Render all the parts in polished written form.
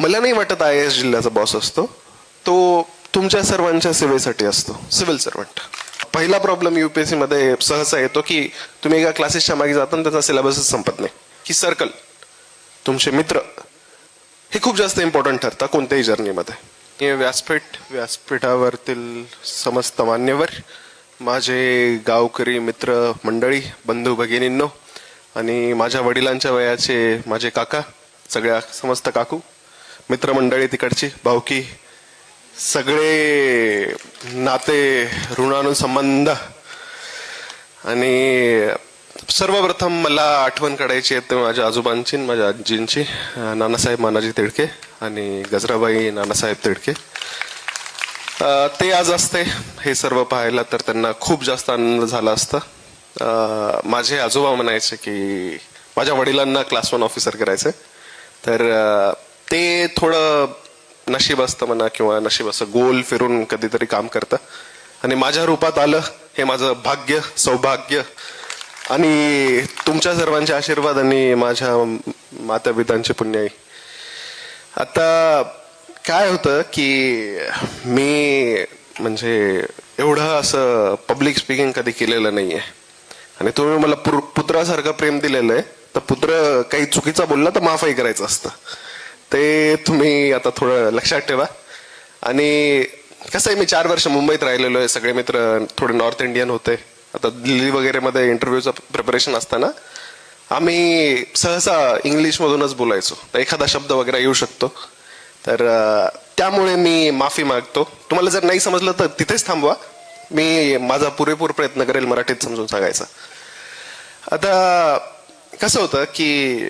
मला नाही वाटत IAS जिल्ह्याचा बॉस असतो, तो तुमच्या सर्वांच्या सेवेसाठी असतो, सिव्हिल सर्वंट. पहिला प्रॉब्लेम UPSC मध्ये सहसा येतो की तुम्ही एका क्लासेसच्या मागे जाता आणि त्याचा सिलेबसच संपत नाही. की सर्कल, तुमचे मित्र हे खूप जास्त इम्पॉर्टंट ठरतं कोणत्याही जर्नीमध्ये. व्यासपीठावरील समस्त मान्यवर, माझे गावकरी मित्र मंडळी, बंधू भगिनींनो आणि माझ्या वडिलांच्या वयाचे माझे काका, सगळ्या समस्त काकू मित्रमंडळी, तिकडची भावकी, सगळे नाते, ऋणानुसंबंध. आणि सर्वप्रथम मला आठवण काढायची आहे माझ्या आजोबांची, माझ्या आजींची, नानासाहेब मानाजी तिडके आणि गजराबाई नानासाहेब तिडके. ते आज असते हे सर्व पाहायला तर त्यांना खूप जास्त आनंद झाला असता. माझे आजोबा म्हणायचे की माझ्या वडिलांना क्लास 1 ऑफिसर करायचे, तर ते थोडं नशीब असतं म्हणा, किंवा नशीब असं गोल फिरून कधीतरी काम करतं आणि माझ्या रूपात आलं हे माझं भाग्य, सौभाग्य आणि तुमच्या सर्वांचे आशीर्वाद आणि माझ्या माता पितांची पुण्याई. आता काय होतं की मी म्हणजे एवढं असं पब्लिक स्पीकिंग कधी केलेलं नाहीये आणि तुम्ही मला पुत्रासारखं प्रेम दिलेलं आहे, तर पुत्र काही चुकीचा बोलला तर माफही करायचं असतं, ते तुम्ही आता थोडं लक्षात ठेवा. आणि कसं आहे, मी 4 वर्ष मुंबईत राहिलेलो आहे, सगळे मित्र थोडे नॉर्थ इंडियन होते. आता दिल्ली वगैरे मध्ये इंटरव्ह्यूचं प्रिपरेशन असताना आम्ही सहसा इंग्लिशमधूनच बोलायचो, तर एखादा शब्द वगैरे येऊ शकतो, तर त्यामुळे मी माफी मागतो. तुम्हाला जर नाही समजलं तर तिथेच थांबवा, मी माझा पुरेपूर प्रयत्न करेल मराठीत समजून सांगायचा. आता कसं होतं की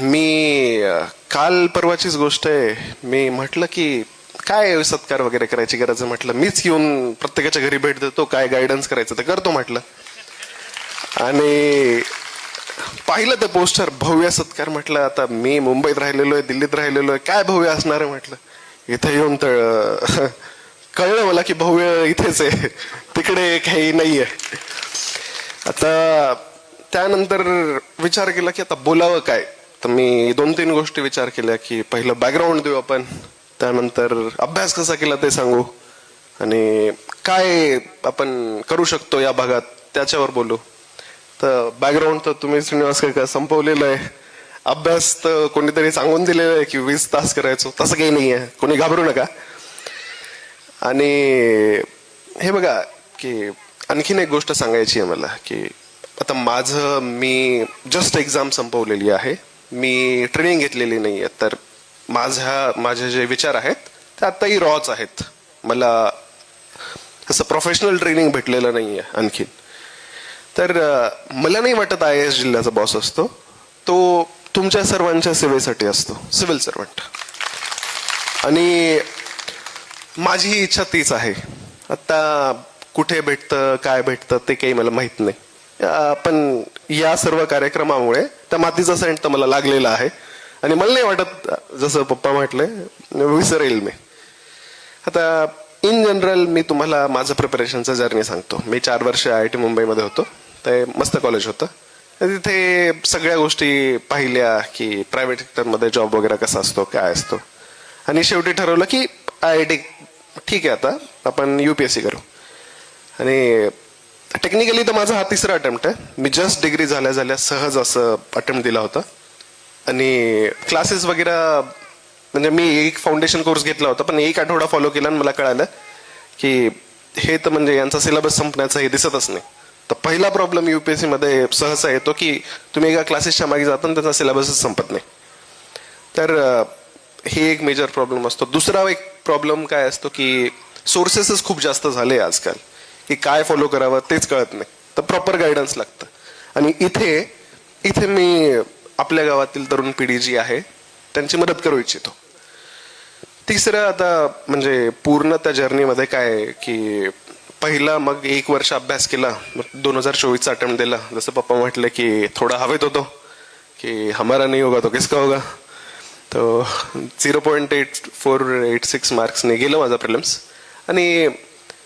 मी काल परवाचीच गोष्ट आहे, मी म्हटलं की काय सत्कार वगैरे करायची गरज आहे, म्हटलं मीच येऊन प्रत्येकाच्या घरी भेट देतो, काय गायडन्स करायचं ते करतो म्हटलं. आणि पाहिलं ते पोस्टर, भव्य सत्कार. म्हटलं आता मी मुंबईत राहिलेलो आहे, दिल्लीत राहिलेलो आहे, काय भव्य असणार आहे म्हटलं. इथे येऊन तर कळलं मला की भव्य इथेच आहे, तिकडे काही नाहीये. आता त्यानंतर विचार केला की आता बोलावं काय, तर मी 2-3 गोष्टी विचार केल्या की पहिलं बॅकग्राऊंड देऊ आपण, त्यानंतर अभ्यास कसा केला ते सांगू, आणि काय आपण करू शकतो या भागात त्याच्यावर बोलू. तर बॅकग्राऊंड तर तुम्ही श्रीनिवास काका संपवलेलं आहे, अभ्यास तर कोणीतरी सांगून दिलेलं आहे की 20 तास करायचो, तसं काही नाही आहे, कोणी घाबरू नका. आणि हे बघा की आणखीन एक गोष्ट सांगायची आहे मला की आता मी जस्ट एक्झाम संपवलेली आहे, मी ट्रेनिंग घेतलेली नाहीये, तर माझे जे विचार आहेत ते आताही रॉच आहेत, मला असं प्रोफेशनल ट्रेनिंग भेटलेलं नाहीये आणखीन. तर मला नाही वाटत IAS जिल्ह्याचा बॉस असतो, तो तुमच्या सर्वांच्या सेवेसाठी असतो, सिव्हिल सर्वंट. आणि माझी इच्छा तीच आहे. आता कुठे भेटतं काय भेटतं ते काही मला माहित नाही, पण या सर्व कार्यक्रमामुळे त्या मातीचा सेंट तर मला लागलेला आहे आणि मला नाही वाटत, जसं पप्पा म्हटले, विसरेल मी. आता इन जनरल मी तुम्हाला माझं प्रिपरेशनचं जर्नी सांगतो. मी 4 वर्ष IIT मुंबईमध्ये होतो, ते मस्त कॉलेज होतं. तिथे सगळ्या गोष्टी पाहिल्या की प्रायव्हेट सेक्टरमध्ये जॉब वगैरे कसा असतो, काय असतो, आणि शेवटी ठरवलं की IIT ठीक आहे, आता आपण UPSC करू. आणि टेक्निकली तर माझा हा 3रा अटेम्प्ट आहे. मी जस्ट डिग्री झाल्या सहज असं अटेम्प्ट दिला होता आणि क्लासेस वगैरे, म्हणजे मी एक फाउंडेशन कोर्स घेतला होता, पण 1 आठवडा फॉलो केला आणि मला कळालं की हे तर म्हणजे यांचा सिलेबस संपण्याचं हे दिसतच नाही. तर पहिला प्रॉब्लेम UPSC मध्ये सहसा येतो की तुम्ही एका क्लासेसच्या मागे जाता आणि त्याचा सिलेबसच संपत नाही, तर हे एक मेजर प्रॉब्लेम असतो. दुसरा एक प्रॉब्लेम काय असतो की सोर्सेसच खूप जास्त झाले आजकाल, की काय फॉलो करावं तेच कळत नाही, तर प्रॉपर गायडन्स लागतं. आणि इथे मी आपल्या गावातील तरुण पिढी जी आहे त्यांची मदत करू इच्छितो. तिसरं, आता म्हणजे पूर्ण त्या जर्नीमध्ये काय की पहिला मग 1 वर्ष अभ्यास केला, मग 2024चा अटेम्प्ट दिला. जसं पप्पा म्हटले की थोडा हवेत होतो की हमारा नहीं होगा तो किसका होगा, तो 0.8486 मार्क्सने गेलं माझा प्रिलिम्स. आणि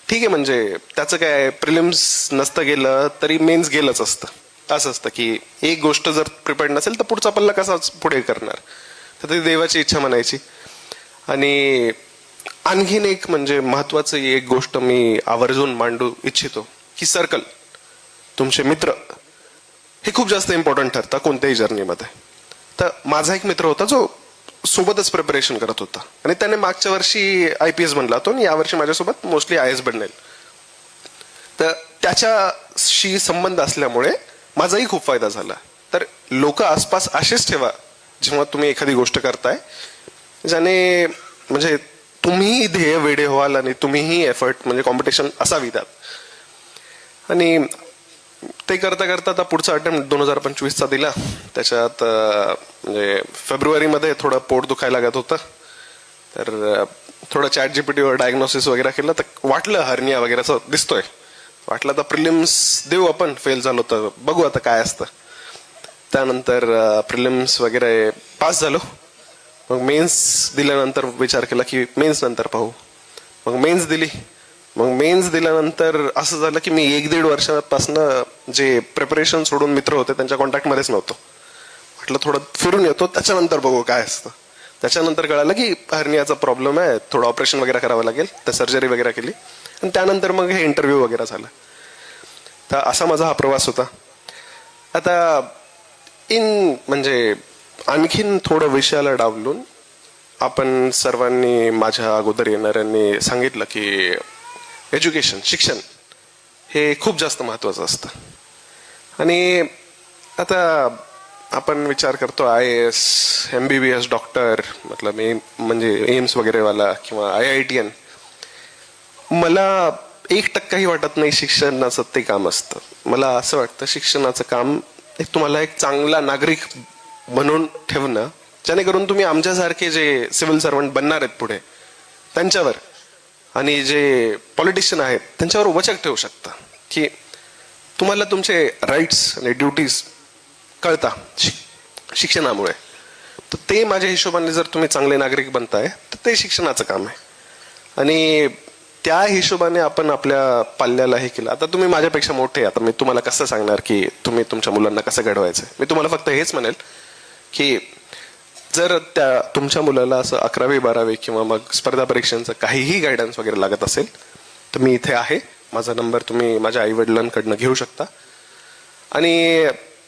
ठीक आहे, म्हणजे त्याचं काय, प्रिलिम्स नसतं गेलं तरी मेन्स गेलंच असतं. असं असतं की एक गोष्ट जर प्रिपेअर्ड नसेल तर पुढचा पल्ला कसा पुढे करणार, तर ती देवाची इच्छा म्हणायची. आणि आणखीन एक म्हणजे महत्वाचं एक गोष्ट मी आवर्जून मांडू इच्छितो की सर्कल, तुमचे मित्र हे खूप जास्त इम्पॉर्टंट ठरतात कोणत्याही जर्नीमध्ये. तर माझा एक मित्र होता जो सोबतच प्रिपरेशन करत होता आणि त्याने मागच्या वर्षी IPS बनला होता आणि यावर्षी माझ्यासोबत मोस्टली IAS बनेल. तर त्याच्याशी संबंध असल्यामुळे माझाही खूप फायदा झाला. तर लोक आसपास असेच ठेवा जेव्हा तुम्ही एखादी गोष्ट करताय ज्याने म्हणजे तुम्ही ध्येय वेडे व्हाल आणि तुम्हीही एफर्ट म्हणजे कॉम्पिटिशन असावी त्यात. आणि ते करता करता आता पुढचा अटेम्प्ट 2025चा दिला. त्याच्यात म्हणजे फेब्रुवारीमध्ये थोडं पोट दुखायला लागत होतं. तर थोडं ChatGPT वर डायग्नोसिस वगैरे केलं तर वाटलं हर्निया वगैरे असं दिसतोय. वाटलं तर प्रिलिम्स देऊ आपण, फेल झालो तर बघू आता काय असतं. त्यानंतर प्रिलिम्स वगैरे पास झालो. मग मेन्स दिल्यानंतर विचार केला की मेन्स नंतर पाहू. मग मेन्स दिली. मग मेन्स दिल्यानंतर असं झालं की मी 1-1.5 वर्षापासून जे प्रिपरेशन सोडून मित्र होते त्यांच्या कॉन्टॅक्टमध्येच नव्हतो. म्हटलं थोडं फिरून येतो त्याच्यानंतर बघू काय असतं. त्याच्यानंतर कळालं की हर्नियाचा प्रॉब्लेम आहे, थोडं ऑपरेशन वगैरे करावं लागेल. तर सर्जरी वगैरे केली आणि त्यानंतर मग हे इंटरव्ह्यू वगैरे झालं. तर असा माझा हा प्रवास होता. आता म्हणजे आणखीन थोडं विषयाला डावलून आपण सर्वांनी माझ्या अगोदर येणाऱ्यांनी सांगितलं की एज्युकेशन, शिक्षण हे खूप जास्त महत्वाचं असतं. आणि आता आपण विचार करतो IAS, MBBS, डॉक्टर मतलब म्हणजे एम्स वगैरे वाला किंवा IITN. मला 1% वाटत नाही शिक्षणाचं ते काम असतं. मला असं वाटतं शिक्षणाचं काम तुम्हाला एक चांगला नागरिक बनवून ठेवणं, जेणेकरून तुम्ही आमच्यासारखे जे सिव्हिल सर्वंट बनणार आहेत पुढे त्यांच्यावर आणि जे पॉलिटिशियन आहेत त्यांच्यावर वचक ठेवू शकता की तुम्हाला तुमचे राईट्स आणि ड्युटीज कळता शिक्षणामुळे. तर ते माझ्या हिशोबाने जर तुम्ही चांगले नागरिक बनताय तर ते शिक्षणाचं काम आहे. आणि त्या हिशोबाने आपण आपल्या पाल्याला हे केलं. आता तुम्ही माझ्यापेक्षा मोठे, आता मी तुम्हाला कसं सांगणार की तुम्ही तुमच्या मुलांना कसं घडवायचं. मी तुम्हाला फक्त हेच म्हणेल की जर त्या तुमच्या मुलाला असं 11वी 12वी किंवा मग स्पर्धा परीक्षांचं काहीही गायडन्स वगैरे लागत असेल तर मी इथे आहे. माझा नंबर तुम्ही माझ्या आई वडिलांकडनं घेऊ शकता. आणि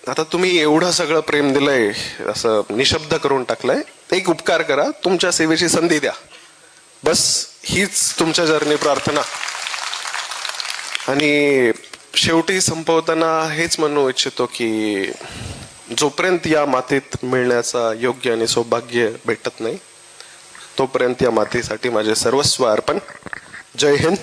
आता तुम्ही एवढं सगळं प्रेम दिलंय, असं निशब्द करून टाकलंय, एक उपकार करा, तुमच्या सेवेची संधी द्या. बस हीच तुमच्या जर्नी प्रार्थना. आणि शेवटी संपवताना हेच म्हणू इच्छितो की जोपर्यंत या मातीत मिळण्याचा योग्य आणि सौभाग्य भेटत नाही तोपर्यंत या मातीसाठी माझे सर्वस्व अर्पण. जय हिंद.